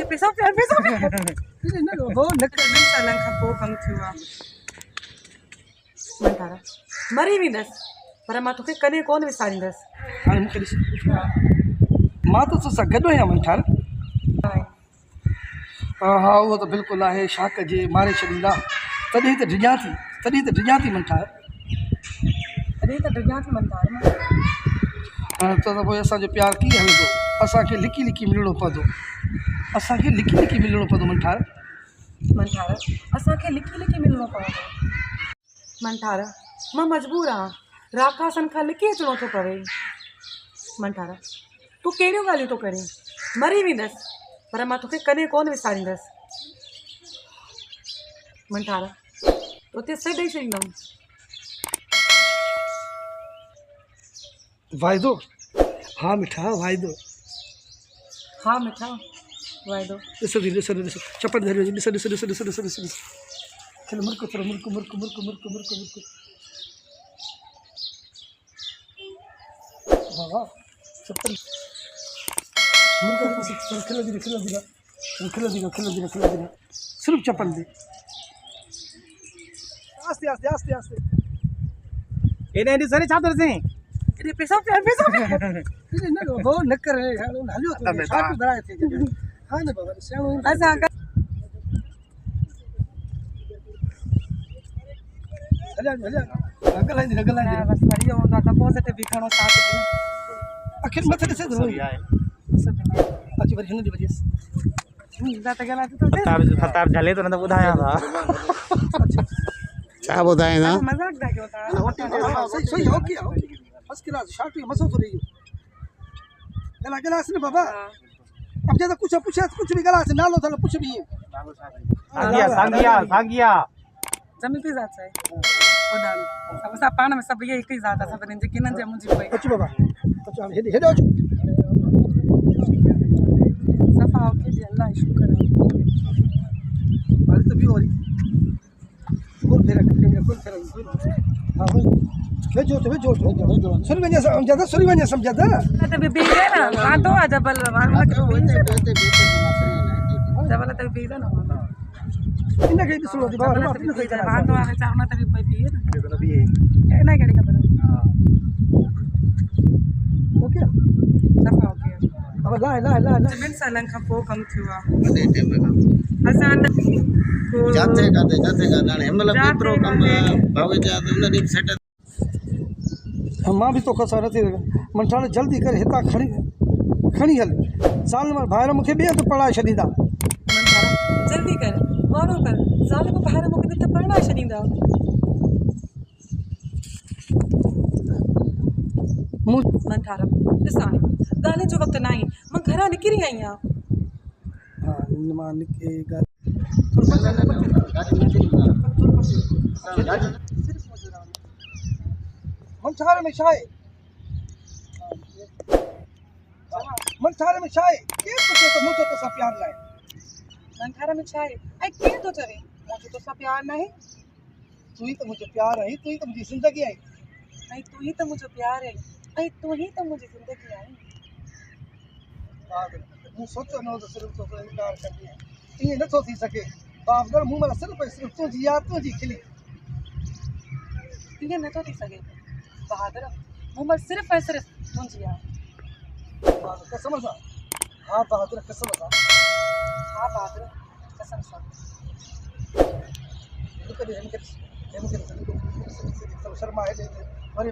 पैसा न वो नकल सालन खां पोइ कमु थियो आहे। मंठारा मरी वेंदसि पर मां तोखे कॾहिं कोन विसारींदसि। हाणे मूंखे ॾिस, मां त तोसां गॾु आहियां मंठार। हा उहो त बिल्कुलु आहे, छा कजे, मारे छॾींदा। तॾहिं त डिॼां थी मंठार। तॾहिं त डिॼां थी मंठार। त पोइ असांजो प्यारु कीअं हलंदो? असांखे लिकी लिकी मिलणो पवंदो, असांखे लिकी लिकी मिलणो पवंदो मंठार। मंठार असांखे लिकी लिकी मिलणो पवंदो। मंठार मां मजबूर आहियां, राकासन खां लिकी अचिणो थो पवे। मंठार तूं कहिड़ियूं ॻाल्हियूं थो करीं? मरी वेंदसि पर मां तोखे कॾहिं कोन विसारींदसि। मंठार तोते सॾु ॾेई छॾींदमि। वाइदो? हा मिठा वाइदो। हा मिठा वाइदो। ॾिसो चपड़ धरी वञे, ॾिसो खिल मुर्क थोरो मुर्क। वाह चपड़ मुर्क खिल सिर्फ चपल दे। आस्ते एने ॾिसरे छा तरसे अरे पैसा न वो न कर हलियो तो छा तू धराए थे। हां न बाबा सियाणो असां हलिया अगल आई बस बढ़िया हूंदा त पॉजिटिव बि खणो साथ में। आखिर मथे ॾिसे तो अची वरी हिन जी वजह त गला तो फताब झले तो न त ॿुधायां था। छा ॿुधाईंदा? मजाक था कयो था। सही ओके फर्स्ट क्लास शार्ट मसो तो रही गला से बाबा। अब ज्यादा कुछ भी गला से नालो था कुछ भी सांगिया जमी की जात है ओडान सब सा पाण में सब ये एक ही जात है। सब जे किनन जे मुंजी कोई अच बाबा अच हेडो सफा ओके जी अल्लाह शुक्र है। अरे तो भी होरी बोल फेरा हां भेजो सुरी वने समझदा त बे है ना वांदो आ जबल जबल त बे है ना इन के ॾिसणो थी बाबा अपने सही करा वांदो आ चावना त बि कोई बी है ना ना केड़ी खबर ओके सफा ओके अब ला जमीन सालन खां पोइ कमु थियो आहे। असां जाते का हिमल केतिरो कमु भावे जा उन ॾींहुं सेट मां भी तो सां नथी मंठाणे जल्दी करे हितां खणी हल साल में ॿाहिरि मूंखे ॿिए हंधि पढ़ाए छॾींदा। जल्दी कर वारो कर साल में ॿाहिरि मूंखे त पढ़ाए छॾींदा। मंठारा ॾिसां ॻाल्हि जो वक़्तु न आहे, मां घरां निकिरी आई आहियां। हाँ मां निकिरी मंठारे में छा आहे? मंठारे में छा आहे? केरु पुछे तो मुंहिंजो तोसां प्यार न आहे? मंठारे में छा आहे ऐं केरु थो चवे मुंहिंजो तोसां प्यार न आहे? तू ही तो मुझे प्यार है, तू ही तो मुझी जिंदगी है। ऐं तू ही त मुंहिंजो प्यार आहे ऐं तू ही त मुंहिंजी ज़िंदगी आहे। मूं सोचियो न हो त सिर्फ़ तोखे इनकार कंदी ईअं नथो थी सघे। बाबगर मूं महिल सिर्फ़ु तुंहिंजी यादि तुंहिंजी खिली ईअं नथो थी सघे बहादुर मूं महिल सिर्फ़ु ऐं सिर्फ़ु तुंहिंजी आहे। कसम सां हा बहादुर कसम सां हा बहादुर कसम सां मूंखे शर्मा हेॾे वरी